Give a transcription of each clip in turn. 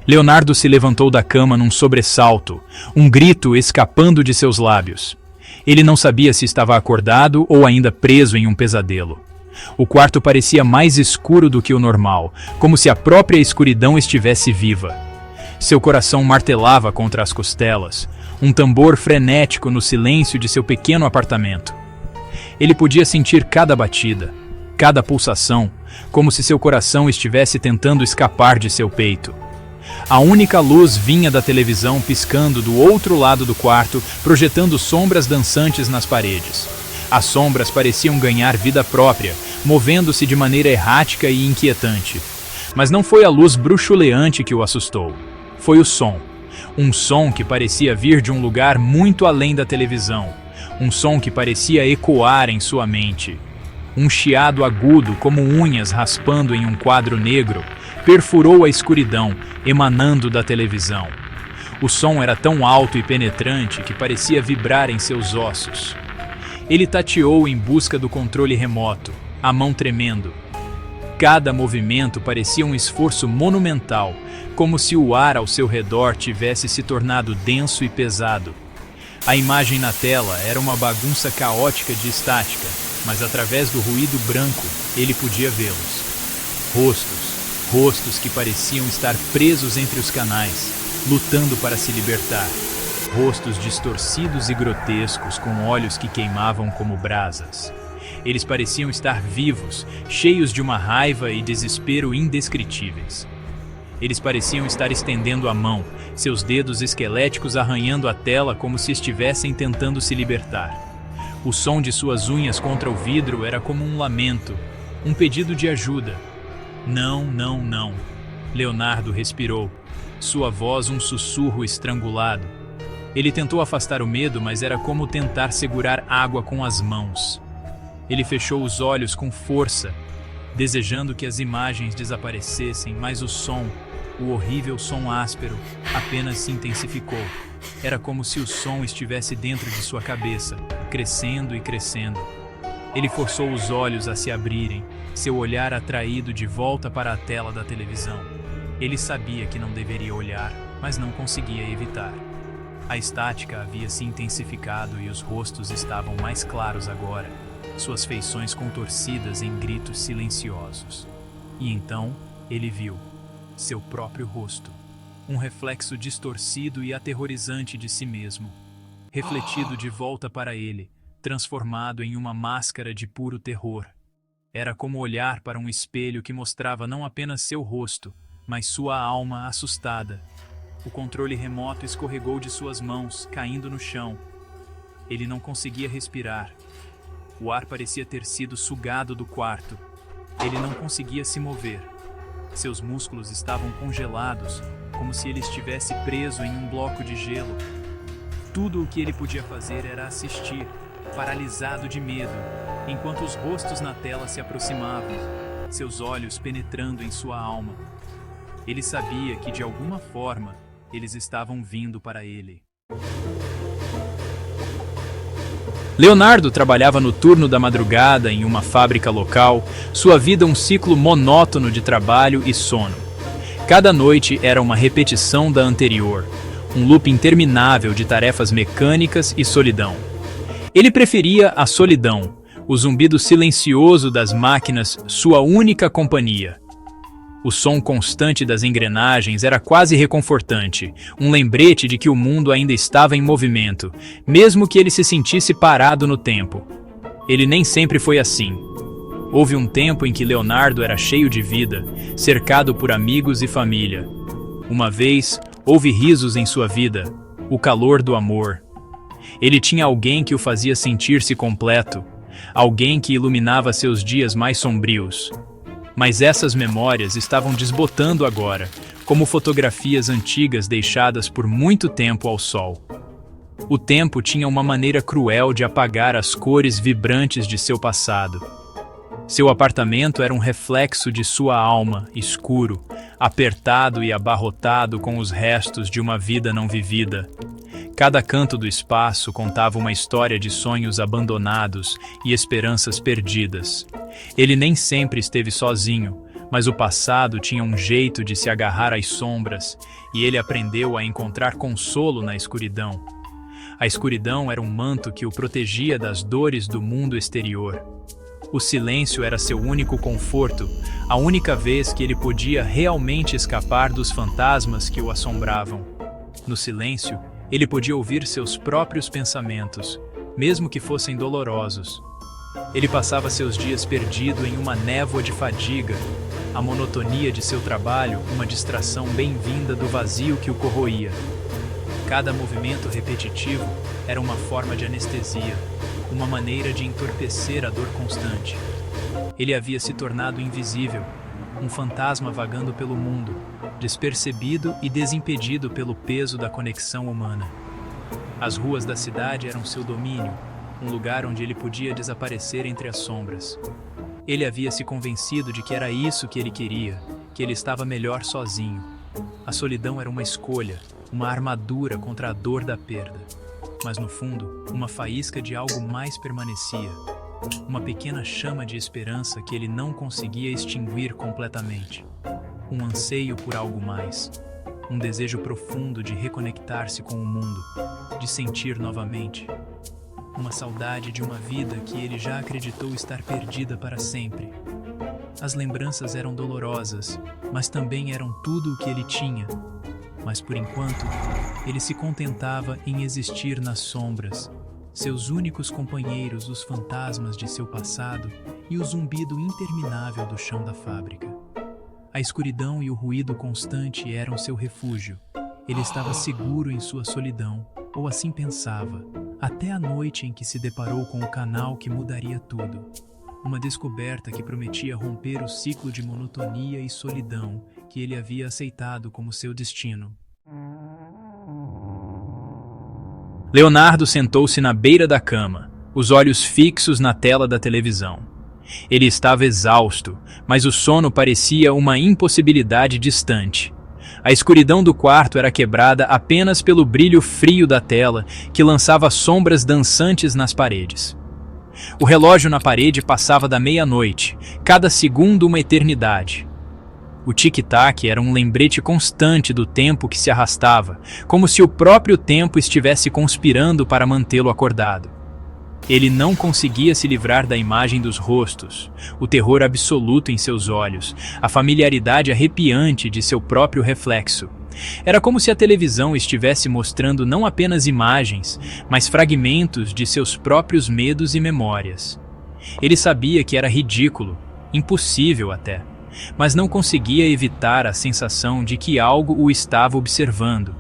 Leonardo se levantou da cama num sobressalto, um grito escapando de seus lábios. Ele não sabia se estava acordado ou ainda preso em um pesadelo. O quarto parecia mais escuro do que o normal, como se a própria escuridão estivesse viva. Seu coração martelava contra as costelas, um tambor frenético no silêncio de seu pequeno apartamento. Ele podia sentir cada batida, cada pulsação, como se seu coração estivesse tentando escapar de seu peito. A única luz vinha da televisão piscando do outro lado do quarto, projetando sombras dançantes nas paredes. As sombras pareciam ganhar vida própria, movendo-se de maneira errática e inquietante. Mas não foi a luz bruxuleante que o assustou. Foi o som. Um som que parecia vir de um lugar muito além da televisão. Um som que parecia ecoar em sua mente. Um chiado agudo, como unhas raspando em um quadro negro, perfurou a escuridão, emanando da televisão. O som era tão alto e penetrante que parecia vibrar em seus ossos. Ele tateou em busca do controle remoto, a mão tremendo. Cada movimento parecia um esforço monumental, como se o ar ao seu redor tivesse se tornado denso e pesado. A imagem na tela era uma bagunça caótica de estática, mas através do ruído branco ele podia vê-los. Rostos que pareciam estar presos entre os canais, lutando para se libertar. Rostos distorcidos e grotescos, com olhos que queimavam como brasas. Eles pareciam estar vivos, cheios de uma raiva e desespero indescritíveis. Eles pareciam estar estendendo a mão, seus dedos esqueléticos arranhando a tela como se estivessem tentando se libertar. O som de suas unhas contra o vidro era como um lamento, um pedido de ajuda. Não, não, não. Leonardo respirou, sua voz um sussurro estrangulado. Ele tentou afastar o medo, mas era como tentar segurar água com as mãos. Ele fechou os olhos com força, desejando que as imagens desaparecessem, mas o som, o horrível som áspero, apenas se intensificou. Era como se o som estivesse dentro de sua cabeça, crescendo e crescendo. Ele forçou os olhos a se abrirem, seu olhar atraído de volta para a tela da televisão. Ele sabia que não deveria olhar, mas não conseguia evitar. A estática havia se intensificado e os rostos estavam mais claros agora, suas feições contorcidas em gritos silenciosos. E então, ele viu seu próprio rosto, um reflexo distorcido e aterrorizante de si mesmo, refletido de volta para ele, transformado em uma máscara de puro terror. Era como olhar para um espelho que mostrava não apenas seu rosto, mas sua alma assustada. O controle remoto escorregou de suas mãos, caindo no chão. Ele não conseguia respirar. O ar parecia ter sido sugado do quarto. Ele não conseguia se mover. Seus músculos estavam congelados, como se ele estivesse preso em um bloco de gelo. Tudo o que ele podia fazer era assistir, paralisado de medo, enquanto os rostos na tela se aproximavam, seus olhos penetrando em sua alma. Ele sabia que, de alguma forma, eles estavam vindo para ele. Leonardo trabalhava no turno da madrugada em uma fábrica local, sua vida um ciclo monótono de trabalho e sono. Cada noite era uma repetição da anterior, um loop interminável de tarefas mecânicas e solidão. Ele preferia a solidão, o zumbido silencioso das máquinas, sua única companhia. O som constante das engrenagens era quase reconfortante, um lembrete de que o mundo ainda estava em movimento, mesmo que ele se sentisse parado no tempo. Ele nem sempre foi assim. Houve um tempo em que Leonardo era cheio de vida, cercado por amigos e família. Uma vez, houve risos em sua vida, o calor do amor. Ele tinha alguém que o fazia sentir-se completo, alguém que iluminava seus dias mais sombrios. Mas essas memórias estavam desbotando agora, como fotografias antigas deixadas por muito tempo ao sol. O tempo tinha uma maneira cruel de apagar as cores vibrantes de seu passado. Seu apartamento era um reflexo de sua alma, escuro, apertado e abarrotado com os restos de uma vida não vivida. Cada canto do espaço contava uma história de sonhos abandonados e esperanças perdidas. Ele nem sempre esteve sozinho, Mas o passado tinha um jeito de se agarrar às sombras, e ele aprendeu a encontrar consolo na escuridão. A escuridão era um manto que o protegia das dores do mundo exterior. O silêncio era seu único conforto, a única vez que ele podia realmente escapar dos fantasmas que o assombravam. No silêncio, ele podia ouvir seus próprios pensamentos, mesmo que fossem dolorosos. Ele passava seus dias perdido em uma névoa de fadiga, a monotonia de seu trabalho, uma distração bem-vinda do vazio que o corroía. Cada movimento repetitivo era uma forma de anestesia, uma maneira de entorpecer a dor constante. Ele havia se tornado invisível, um fantasma vagando pelo mundo, despercebido e desimpedido pelo peso da conexão humana. As ruas da cidade eram seu domínio, um lugar onde ele podia desaparecer entre as sombras. Ele havia se convencido de que era isso que ele queria, que ele estava melhor sozinho. A solidão era uma escolha, uma armadura contra a dor da perda. Mas no fundo, uma faísca de algo mais permanecia. Uma pequena chama de esperança que ele não conseguia extinguir completamente. Um anseio por algo mais. Um desejo profundo de reconectar-se com o mundo, de sentir novamente. Uma saudade de uma vida que ele já acreditou estar perdida para sempre. As lembranças eram dolorosas, mas também eram tudo o que ele tinha. Mas por enquanto, ele se contentava em existir nas sombras, seus únicos companheiros, os fantasmas de seu passado e o zumbido interminável do chão da fábrica. A escuridão e o ruído constante eram seu refúgio. Ele estava seguro em sua solidão, ou assim pensava, até a noite em que se deparou com o canal que mudaria tudo. Uma descoberta que prometia romper o ciclo de monotonia e solidão que ele havia aceitado como seu destino. Leonardo sentou-se na beira da cama, os olhos fixos na tela da televisão. Ele estava exausto, mas o sono parecia uma impossibilidade distante. A escuridão do quarto era quebrada apenas pelo brilho frio da tela, que lançava sombras dançantes nas paredes. O relógio na parede passava da meia-noite, cada segundo uma eternidade. O tic-tac era um lembrete constante do tempo que se arrastava, como se o próprio tempo estivesse conspirando para mantê-lo acordado. Ele não conseguia se livrar da imagem dos rostos, o terror absoluto em seus olhos, a familiaridade arrepiante de seu próprio reflexo. Era como se a televisão estivesse mostrando não apenas imagens, mas fragmentos de seus próprios medos e memórias. Ele sabia que era ridículo, impossível até, mas não conseguia evitar a sensação de que algo o estava observando,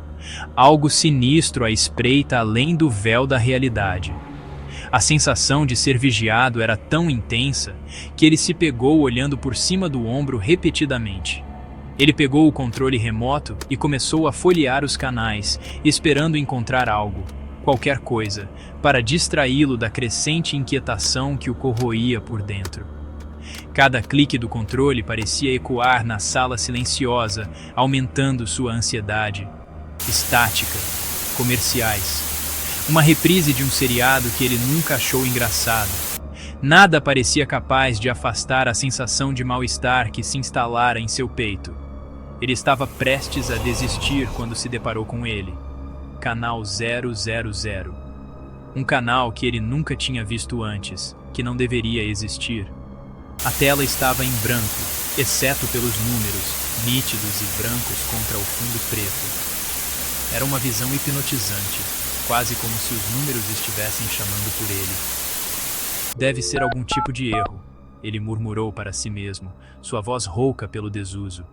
algo sinistro à espreita além do véu da realidade. A sensação de ser vigiado era tão intensa que ele se pegou olhando por cima do ombro repetidamente. Ele pegou o controle remoto e começou a folhear os canais, esperando encontrar algo, qualquer coisa, para distraí-lo da crescente inquietação que o corroía por dentro. Cada clique do controle parecia ecoar na sala silenciosa, aumentando sua ansiedade. Estática, comerciais. Uma reprise de um seriado que ele nunca achou engraçado. Nada parecia capaz de afastar a sensação de mal-estar que se instalara em seu peito. Ele estava prestes a desistir quando se deparou com ele. Canal 000. Um canal que ele nunca tinha visto antes, que não deveria existir. A tela estava em branco, exceto pelos números, nítidos e brancos contra o fundo preto. Era uma visão hipnotizante, quase como se os números estivessem chamando por ele. Deve ser algum tipo de erro, ele murmurou para si mesmo, sua voz rouca pelo desuso.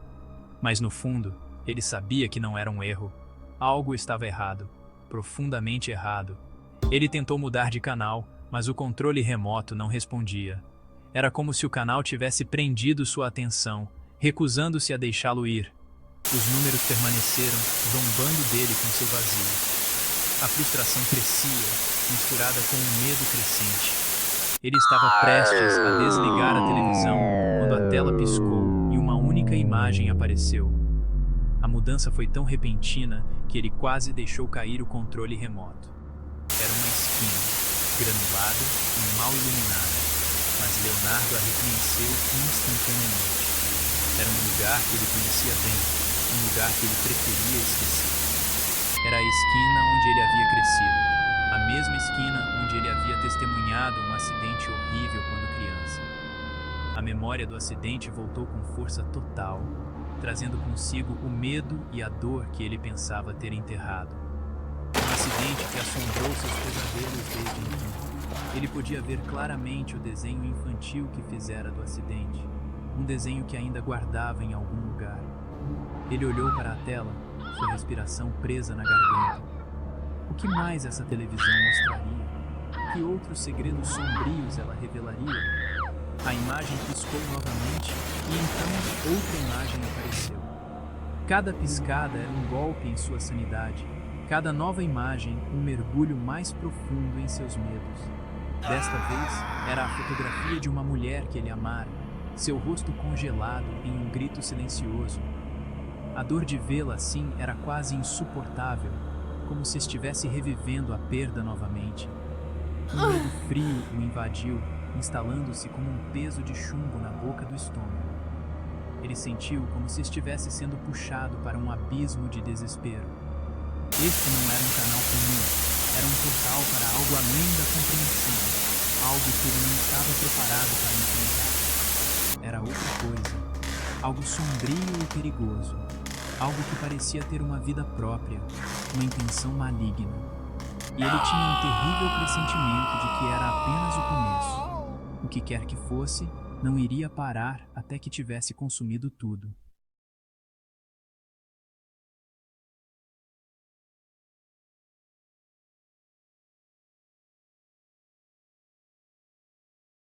Mas no fundo, ele sabia que não era um erro. Algo estava errado, profundamente errado. Ele tentou mudar de canal, mas o controle remoto não respondia. Era como se o canal tivesse prendido sua atenção, recusando-se a deixá-lo ir. Os números permaneceram, zombando dele com seu vazio. A frustração crescia, misturada com um medo crescente. Ele estava prestes a desligar a televisão quando a tela piscou e uma única imagem apareceu. A mudança foi tão repentina que ele quase deixou cair o controle remoto. Era uma esquina, granulada e mal iluminada, mas Leonardo a reconheceu instantaneamente. Era um lugar que ele conhecia bem, um lugar que ele preferia esquecer. Era a esquina onde ele havia crescido, a mesma esquina onde ele havia testemunhado um acidente horrível quando criança. A memória do acidente voltou com força total, trazendo consigo o medo e a dor que ele pensava ter enterrado. Um acidente que assombrou seus pesadelos desde então. Ele podia ver claramente o desenho infantil que fizera do acidente, um desenho que ainda guardava em algum lugar. Ele olhou para a tela, sua respiração presa na garganta. O que mais essa televisão mostraria? Que outros segredos sombrios ela revelaria? A imagem piscou novamente e então outra imagem apareceu. Cada piscada era um golpe em sua sanidade, cada nova imagem um mergulho mais profundo em seus medos. Desta vez, era a fotografia de uma mulher que ele amara, seu rosto congelado em um grito silencioso. A dor de vê-la assim era quase insuportável, como se estivesse revivendo a perda novamente. Um medo frio o invadiu, instalando-se como um peso de chumbo na boca do estômago. Ele sentiu como se estivesse sendo puxado para um abismo de desespero. Este não era um canal comum, era um portal para algo além da compreensão, algo que ele não estava preparado para enfrentar. Era outra coisa, algo sombrio e perigoso, algo que parecia ter uma vida própria, uma intenção maligna. E ele tinha um terrível pressentimento de que era apenas o começo. O que quer que fosse, não iria parar até que tivesse consumido tudo.